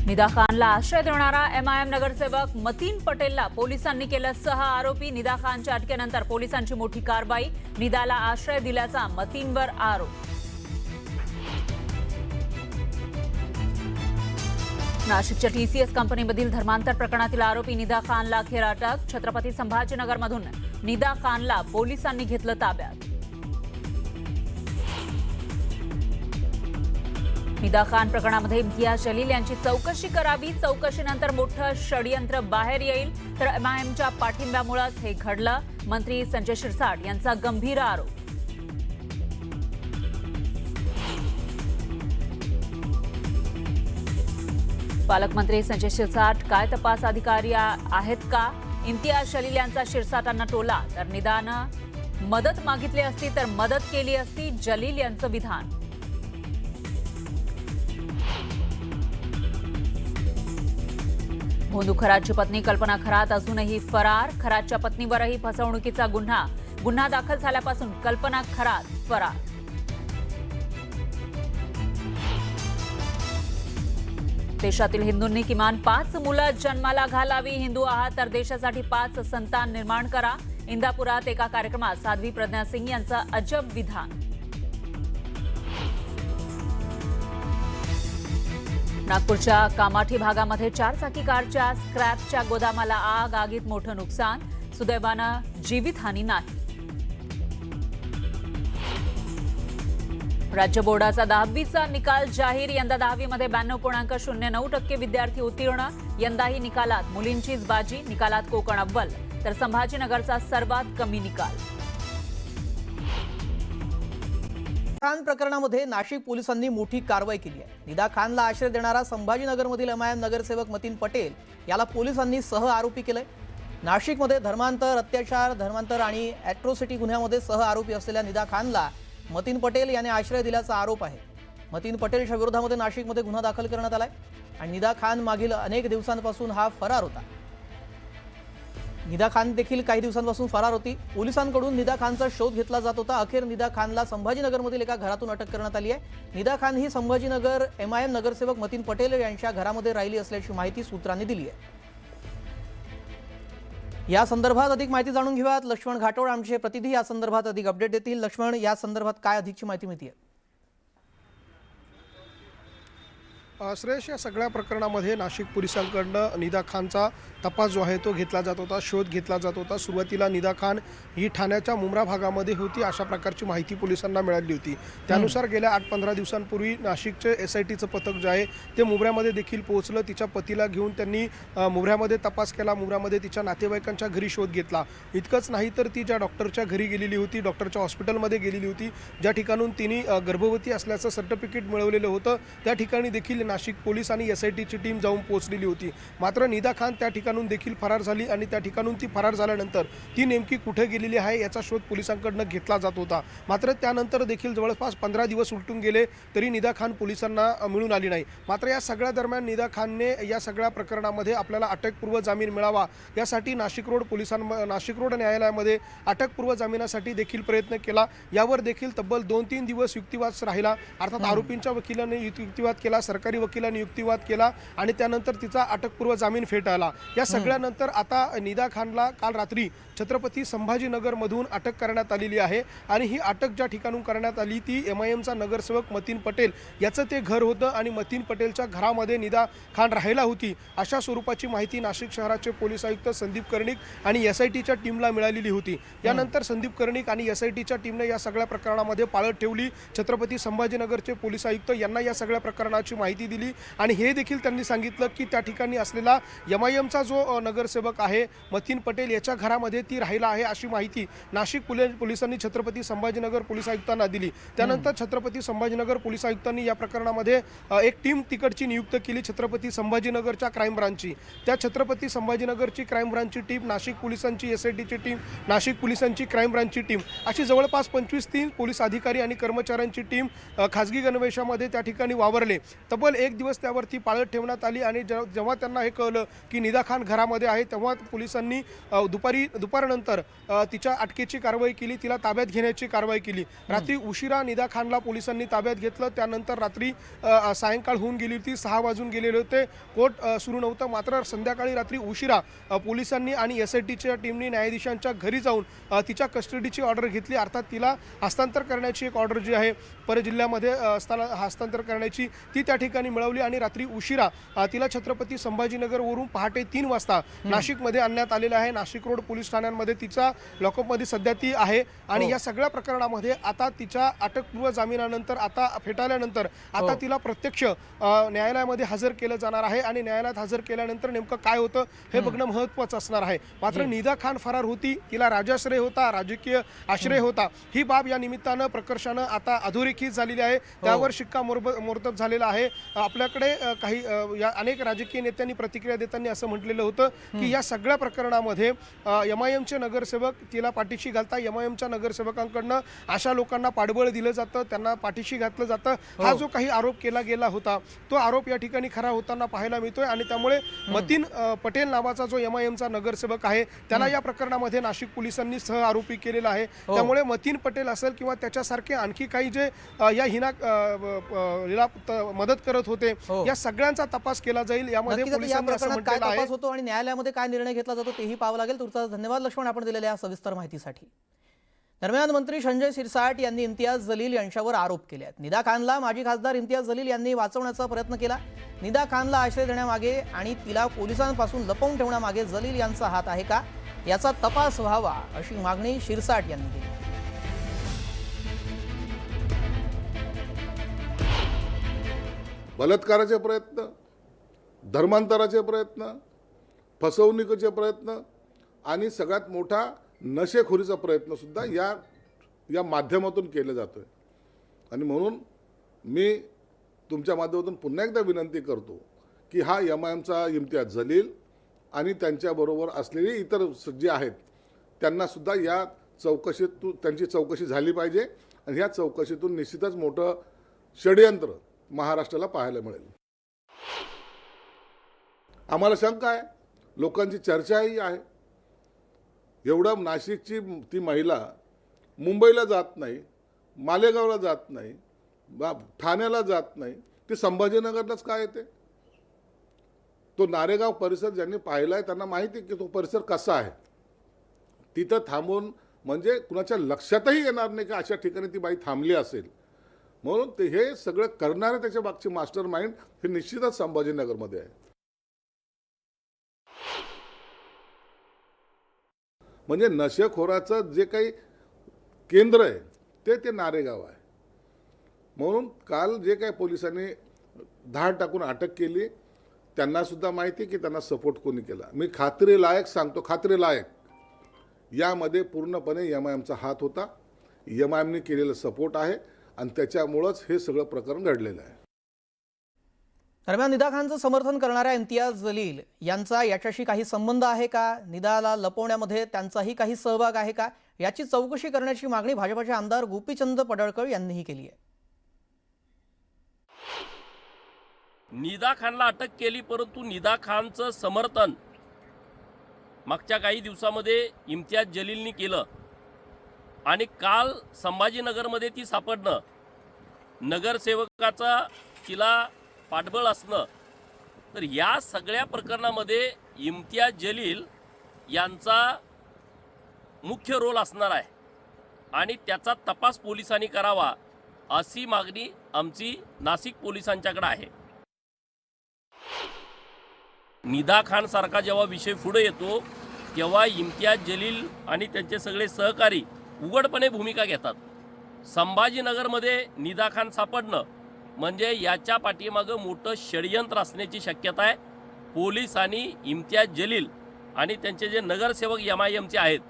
निदा खानला आश्रय देणारा एमआयएम नगरसेवक मतीन पटेलला पोलिसांनी केलं सह आरोपी। निदा खानच्या अटकेनंतर पोलिसांची मोठी कारवाई। निदाला आश्रय दिल्याचा मतीनवर आरोप। नाशिकच्या टीसीएस कंपनीमधील धर्मांतर प्रकरणातील आरोपी निदा खानला अखेर अटक। छत्रपती संभाजीनगरमधून निदा खानला पोलिसांनी घेतलं ताब्यात। निदा खान प्रकरणामध्ये इम्तियाज जलील यांची चौकशी करावी। चौकशीनंतर मोठं षडयंत्र बाहेर येईल, तर एमआयएमच्या पाठिंब्यामुळेच हे घडलं। मंत्री संजय शिरसाट यांचा गंभीर आरोप। पालकमंत्री संजय शिरसाट काय तपास अधिकारी आहेत का? इम्तियाज जलील यांचा शिरसाटांना टोला, तर निदानं मदत मागितली असती तर मदत केली असती, जलील यांचं विधान। भोंदू खरातची पत्नी कल्पना खरात अजूनही फरार। खरातच्या पत्नीवरही फसवणुकीचा गुन्हा दाखल झाल्यापासून कल्पना खरात फरार। देशातील हिंदूंनी किमान 5 मुलं जन्माला घालावी। हिंदू आहात तर देशासाठी 5 संतान निर्माण करा। इंदापुरात एका कार्यक्रमात साध्वी प्रज्ञा सिंग यांचं अजब विधान। नागपूरच्या कामाठी भागामध्ये 4 चाकी कारच्या स्क्रॅपच्या गोदामाला आग। आगीत मोठं नुकसान, सुदैवानं जीवितहानी नाही। राज्य बोर्डाचा 10वीचा निकाल जाहीर। यंदा 10वीमध्ये 92.09% विद्यार्थी उत्तीर्ण। यंदाही निकालात मुलींचीच बाजी। निकालात कोकण अव्वल, तर संभाजीनगरचा सर्वात कमी निकाल। खान प्रकरणामध्ये नाशिक पोलिसांनी मोठी कारवाई केली आहे। निदा खानला आश्रय देणारा संभाजीनगरमधील एमआयएम नगरसेवक मतीन पटेल याला पोलिसांनी सह आरोपी केलंय। नाशिकमध्ये धर्मांतर, अत्याचार, धर्मांतर आणि ॲट्रोसिटी गुन्ह्यामध्ये सह आरोपी असलेल्या निदा खानला मतीन पटेल याने आश्रय दिल्याचा आरोप आहे। मतीन पटेलच्या विरोधामध्ये नाशिकमध्ये गुन्हा दाखल करण्यात आलाय आणि निदा खान मागील अनेक दिवसांपासून हा फरार होता। निदा खान देखील काही दिवसांपासून फरार होती। पोलिसांकडून निदा खानचा शोध घेतला जात होता। अखेर निदा खानला संभाजीनगरमधील एका घरातून अटक करण्यात आली आहे। निदा खान ही संभाजीनगर एमआयएम नगरसेवक मतीन पटेल यांच्या घरामध्ये राहिली असल्याची माहिती सूत्रांनी दिली आहे। या संदर्भात अधिक माहिती जाणून घेऊयात। लक्ष्मण घाटोळ आमचे प्रतिनिधी या संदर्भात अधिक अपडेट देतील। लक्ष्मण, या संदर्भात काय अधिकची माहिती मिळते? श्रेयश, या सगळ्या प्रकरणामध्ये नाशिक पोलिसांकडनं निदा खानचा तपास जो आहे तो घेतला जात होता, शोध घेतला जात होता। सुरुवातीला निदा खान ही ठाण्याच्या मुंब्रा भागामध्ये होती अशा प्रकारची माहिती पोलिसांना मिळाली होती। त्यानुसार गेल्या 8-15 दिवसांपूर्वी नाशिकचे एसआयटीचं पथक जे आहे ते मुंब्र्यामध्ये देखील पोहोचलं। तिच्या पतीला घेऊन त्यांनी मुंब्र्यामध्ये तपास केला। मुंब्र्यामध्ये तिच्या नातेवाईकांच्या घरी शोध घेतला। इतकंच नाही तर ती ज्या डॉक्टरच्या घरी गेलेली होती, डॉक्टरच्या हॉस्पिटलमध्ये गेलेली होती, ज्या ठिकाणून तिने गर्भवती असल्याचं सर्टिफिकेट मिळवलेलं होतं, त्या ठिकाणी देखील नाशिक पोलीस आणि एसआयटीची टीम जाऊन पोहोचलेली होती। मात्र निदा खान त्या ठिकाणून देखील फरार झाली आणि त्या ठिकाणून ती फरार झाल्यानंतर ती नेमकी कुठे गेलेली आहे याचा शोध पोलिसांकडनं घेतला जात होता। मात्र त्यानंतर देखील जवळपास 15 दिवस उलटून गेले तरी निदा खान पोलिसांना मिळून आली नाही। मात्र या सगळ्या दरम्यान निदा खानने या सगळ्या प्रकरणामध्ये आपल्याला अटकपूर्व जामीन मिळावा यासाठी नाशिक रोड न्यायालयामध्ये अटकपूर्व जामिनासाठी देखील प्रयत्न केला। यावर देखील तब्बल 2-3 दिवस युक्तिवाद राहिला। अर्थात आरोपींच्या वकिलांनी युक्तिवाद केला, सरकारी वकिलांनी युक्तिवाद केला आणि त्यानंतर तिचा अटकपूर्व जामीन फेटाळला। या सगळ्यानंतर आता निदा खानला काल रात्री छत्रपती संभाजीनगरमधून अटक करण्यात आलेली आहे आणि ही अटक ज्या ठिकाणून करण्यात आली ती एमआयएमचा नगरसेवक मतीन पटेल याचं ते घर होतं आणि मतीन पटेलच्या घरामध्ये निदा खान राहायला होती अशा स्वरूपाची माहिती नाशिक शहराचे पोलीस आयुक्त संदीप कर्णिक आणि एसआयटीच्या टीमला मिळालेली होती। यानंतर संदीप कर्णिक आणि एसआयटीच्या टीमने या सगळ्या प्रकरणामध्ये पाळत ठेवली। छत्रपती संभाजीनगरचे पोलीस आयुक्त यांना या सगळ्या प्रकरणाची माहिती दिली आणि हे देखील त्यांनी सांगितलं की त्या ठिकाणी असलेला एमआयएमचा जो नगरसेवक आहे मतीन पटेल याच्या घरामध्ये ती राहिला आहे अशी माहिती नाशिक पोलिसांनी छत्रपती संभाजीनगर पोलीस आयुक्तांना दिली। त्यानंतर छत्रपती संभाजीनगर पोलीस आयुक्तांनी या प्रकरणामध्ये एक टीम तिकडची नियुक्त केली, छत्रपती संभाजीनगरच्या क्राईम ब्रांचची। त्या छत्रपती संभाजीनगरची क्राईम ब्रांचची टीम, नाशिक पोलिसांची एसआयटीची टीम, नाशिक पोलिसांची क्राईम ब्रांचची टीम अशी जवळपास 25-30 पोलीस अधिकारी आणि कर्मचाऱ्यांची टीम खासगी गणवेशामध्ये त्या ठिकाणी वावरले। तब्बल एक दिवस त्यावरती पाळत ठेवण्यात आली आणि जेव्हा त्यांना हे कळलं की निदा खान घरामध्ये आहे तेव्हा पोलिसांनी दुपारनंतर तिच्या अटकेची कारवाई केली, तिला ताब्यात घेण्याची कारवाई केली. रात्री उशिरा निदा खानला पोलिसांनी ताब्यात घेतलं. त्यानंतर रात्री सायंकाळ होऊन गेली होती, 6 वाजून गेलेले होते. कोर्ट सुरू नव्हतं. मात्र संध्याकाळी रात्री उशिरा पोलिसांनी आणि SITच्या टीमनी न्यायाधीशांच्या घरी जाऊन तिच्या कस्टडीची ऑर्डर घेतली. अर्थात तिला हस्तांतर करण्याची एक ऑर्डर जी आहे परजिल्ह्यामध्ये हस्तांतर करण्याची ती त्या ठिकाणी मिळवली आणि रात्री उशिरा तिला छत्रपती संभाजीनगरवरून पहाटे 3 वाजता नाशिकमध्ये आणण्यात आलेलं आहे. नाशिक रोड पोलीस ठाण्यांमध्ये तिचा लॉकअपमध्ये सध्या ती आहे आणि या सगळ्या प्रकरणामध्ये आता तिच्या अटकपूर्व जामिनानंतर आता फेटाळल्यानंतर आता तिला प्रत्यक्ष न्यायालयामध्ये हजर केलं जाणार आहे आणि न्यायालयात हजर केल्यानंतर नेमकं काय होतं हे बघणं महत्त्वाचं असणार आहे. मात्र निदा खान फरार होती, तिला राजाश्रय होता, राजकीय आश्रय होता, ही बाब या निमित्तानं प्रकर्षानं आता अधोरेखित झालेली आहे. त्यावर शिक्कामोर्तब झालेला आहे. आपल्याकडे काही अनेक राजकीय नेत्यांनी प्रतिक्रिया देताना असं म्हटलेलं होतं की या सगळ्या प्रकरणामध्ये MIMचे नगरसेवक तिला पाठीशी घालता, MIMच्या नगरसेवकांकडनं अशा लोकांना पाठबळ दिलं जातं, त्यांना पाठीशी घातलं जातं. हा जो काही आरोप केला गेला होता तो आरोप या ठिकाणी खरा होताना पाहायला मिळतोय आणि त्यामुळे मतीन पटेल नावाचा जो MIMचा नगरसेवक आहे त्याला या प्रकरणामध्ये नाशिक पोलिसांनी सह आरोपी केलेला आहे. त्यामुळे मतीन पटेल असेल किंवा त्याच्यासारखे आणखी काही जे या हिला मदत करत होते या सगळ्यांचा तपास केला जाईल. यामध्ये पोलिसांनी असं म्हटलेलं आहे. तपास होतो आणि न्यायालयामध्ये काय निर्णय घेतला जातो तेही पाहावं लागेल. तुमचा धन्यवाद लक्ष्मण, आपण दिलेल्या सविस्तर माहितीसाठी. दरम्यान मंत्री संजय शिरसाट यांनी इम्तियाज जलील यांच्यावर आरोप केले आहेत. निदा खानला माजी खासदार इम्तियाज जलील यांनी वाचवण्याचा प्रयत्न केला. निदा खानला आश्रय देण्यामागे आणि तिला पोलिसांपासून लपवून ठेवण्यामागे जलील यांचा हात आहे का याचा तपास व्हावा अशी मागणी शिरसाट यांनी केली. बलात्काराचे प्रयत्न, धर्मांतराचे प्रयत्न, फसवणुकीचे प्रयत्न आणि सगळ्यात मोठा नशेखोरीचा प्रयत्न सुद्धा या माध्यमातून केला जातोय. आणि म्हणून मी तुमच्या माध्यमातून पुन्हा एकदा विनंती करतो की हा MIMचा इम्तियाज जलील आणि त्यांच्याबरोबर असलेली इतर जे आहेत त्यांना सुद्धा या चौकशीतून त्यांची चौकशी झाली पाहिजे आणि ह्या चौकशीतून निश्चितच मोठं षडयंत्र महाराष्ट्राला पाहायला मिळेल. आम्हाला शंका आहे, लोकांची चर्चाही आहे. एवढं नाशिकची ती महिला मुंबईला जात नाही, मालेगावला जात नाही, ठाण्याला जात नाही, ती संभाजीनगरलाच काय येते. तो नारेगाव परिसर ज्यांनी पाहिला आहे त्यांना माहिती की तो परिसर कसा आहे. तिथं थांबून म्हणजे कुणाच्या लक्षातही येणार नाही की अशा ठिकाणी ती बाई थांबली असेल. म्हणून ते हे सगळं करणारे त्याच्या मागचे मास्टर माइंड हे निश्चितच संभाजीनगरमध्ये आहे. म्हणजे नशेखोराचं जे काही केंद्र आहे ते नारेगाव आहे. म्हणून काल जे काही पोलिसांनी धाड टाकून अटक केली त्यांना सुद्धा माहिती की त्यांना सपोर्ट कोणी केला. मी खात्रीलायक सांगतो, खात्रीलायक यामध्ये पूर्णपणे MIMचा हात होता. MIMने केलेलं सपोर्ट आहे आणि त्याच्यामुळंच हे सगळं प्रकरण घडलेलं आहे. दरम्यान निदा खानचं समर्थन करणाऱ्या इम्तियाज जलील यांचा याच्याशी काही संबंध आहे का, निदाला लपवण्यामध्ये त्यांचाही काही सहभाग आहे का, याची चौकशी करण्याची मागणी भाजपचे आमदार गोपीचंद पडळकर यांनीही केली आहे. निदा खानला अटक केली, परंतु निदा खानचं समर्थन मागच्या काही दिवसामध्ये इम्तियाज जलीलनी केलं आणि काल संभाजीनगरमध्ये ती सापडणं, नगरसेवकाचा तिला पाठबळ असणं, तर या सगळ्या प्रकरणामध्ये इम्तियाज जलील यांचा मुख्य रोल असणार आहे आणि त्याचा तपास पोलिसांनी करावा अशी मागणी आमची नाशिक पोलिसांच्याकडे आहे. निदा खान सारखा जेव्हा विषय पुढे येतो तेव्हा इम्तियाज जलील आणि त्यांचे सगळे सहकारी उघडपणे भूमिका घेतात. संभाजीनगरमध्ये निदा खान सापडणं म्हणजे याच्या पाठीमागं मोठं षडयंत्र असण्याची शक्यता आहे. पोलिसांनी इम्तियाज जलील आणि त्यांचे जे नगरसेवक MIMचे आहेत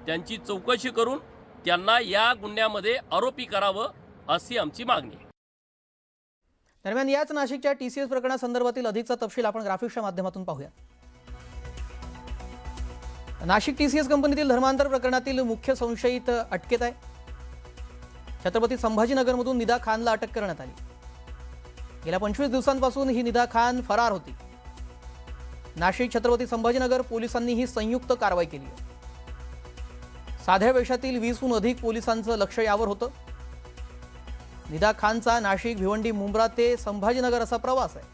त्यांची चौकशी करून त्यांना या गुन्ह्यामध्ये आरोपी करावं अशी आमची मागणी. दरम्यान याच नाशिकच्या TCS प्रकरणासंदर्भातील अधिकचा तपशील आपण ग्राफिक्सच्या माध्यमातून पाहूया. नाशिक TCS कंपनीतील धर्मांतर प्रकरणातील मुख्य संशयित अटकेत आहे. छत्रपती संभाजीनगरमधून निदा खानला अटक करण्यात आली. गेल्या 25 दिवसांपासून ही निदा खान फरार होती. नाशिक छत्रपती संभाजीनगर पोलिसांनी ही संयुक्त कारवाई केली आहे. साध्या वेशातील 20हून अधिक पोलिसांचं लक्ष यावर होतं. निदा खानचा नाशिक, भिवंडी, मुंब्रा ते संभाजीनगर असा प्रवास आहे.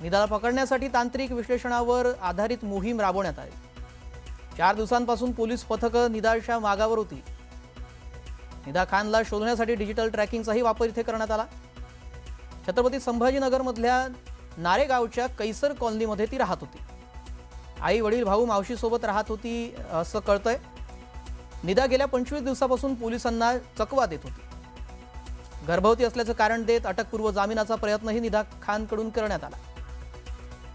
निदाला पकडण्यासाठी तांत्रिक विश्लेषणावर आधारित मोहीम राबवण्यात आली. 4 दिवसांपासून पोलीस पथकं निदाच्या मागावर होती. निदा खानला शोधण्यासाठी डिजिटल ट्रॅकिंगचाही वापर इथे करण्यात आला. छत्रपती संभाजीनगरमधल्या नारेगावच्या कैसर कॉलनीमध्ये ती राहत होती. आई, वडील, भाऊ, मावशीसोबत राहत होती असं कळतंय. निदा गेल्या 25 दिवसापासून पोलिसांना चकवा देत होती. गर्भवती असल्याचं कारण देत अटकपूर्व जामिनाचा प्रयत्नही निदा खानकडून करण्यात आला.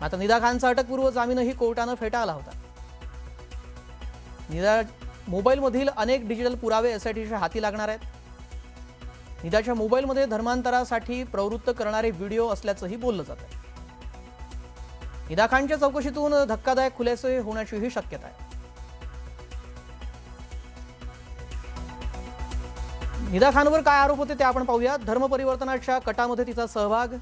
मात्र निदा खानचा अटकपूर्व जामीनही कोर्टानं फेटाळला होता. निदा मोबाईलमधील अनेक डिजिटल पुरावे एसआयटीच्या हाती लागणार आहेत. निदाच्या मोबाईलमध्ये धर्मांतरासाठी प्रवृत्त करणारे व्हिडिओ असल्याचंही बोललं जातं. निदा खानच्या चौकशीतून धक्कादायक खुलासे होण्याचीही शक्यता आहे. निदा खानवर काय आरोप होते ते आपण पाहूया. धर्मपरिवर्तनाच्या कटामध्ये तिचा सहभाग.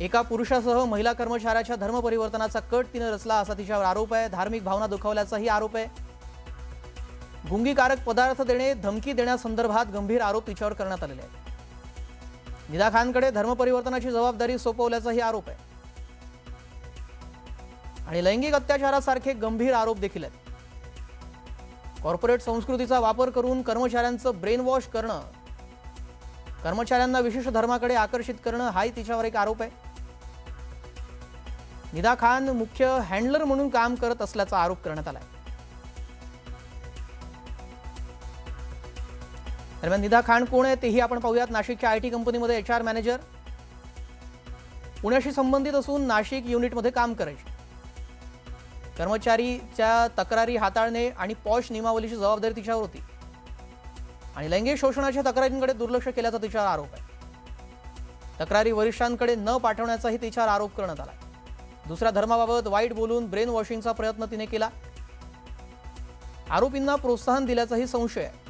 एका पुरुषासह महिला कर्मचाऱ्याच्या धर्मपरिवर्तनाचा कट तिने रचला असा तिच्यावर आरोप आहे. धार्मिक भावना दुखावल्याचाही आरोप आहे. गुंगीकारक पदार्थ देणे, धमकी देण्यासंदर्भात गंभीर आरोप तिच्यावर करण्यात आलेले आहेत. निदा खानकडे धर्मपरिवर्तनाची जबाबदारी सोपवल्याचाही आरोप आहे. आणि लैंगिक अत्याचारासारखे गंभीर आरोप देखील आहेत. कॉर्पोरेट संस्कृतीचा वापर करून कर्मचाऱ्यांचं ब्रेन वॉश करणं, कर्मचाऱ्यांना विशेष धर्माकडे आकर्षित करणं हाही तिच्यावर एक आरोप आहे. निदा खान मुख्य हँडलर म्हणून काम करत असल्याचा आरोप करण्यात आलाय. दरम्यान निदा खान कोण आहे तेही आपण पाहूयात. नाशिकच्या आयटी कंपनीमध्ये HR मॅनेजर, पुण्याशी संबंधित असून नाशिक युनिटमध्ये काम करायची. कर्मचारीच्या तक्रारी हाताळणे आणि पॉश नियमावलीची जबाबदारी तिच्यावर होती. आणि लैंगिक शोषणाच्या तक्रारींकडे दुर्लक्ष केल्याचा तिच्यावर आरोप आहे. तक्रारी वरिष्ठांकडे न पाठवण्याचाही तिच्यावर आरोप करण्यात आला. दुसऱ्या धर्माबाबत वाईट बोलून ब्रेन वॉशिंगचा प्रयत्न तिने केला. आरोपींना प्रोत्साहन दिल्याचाही संशय आहे.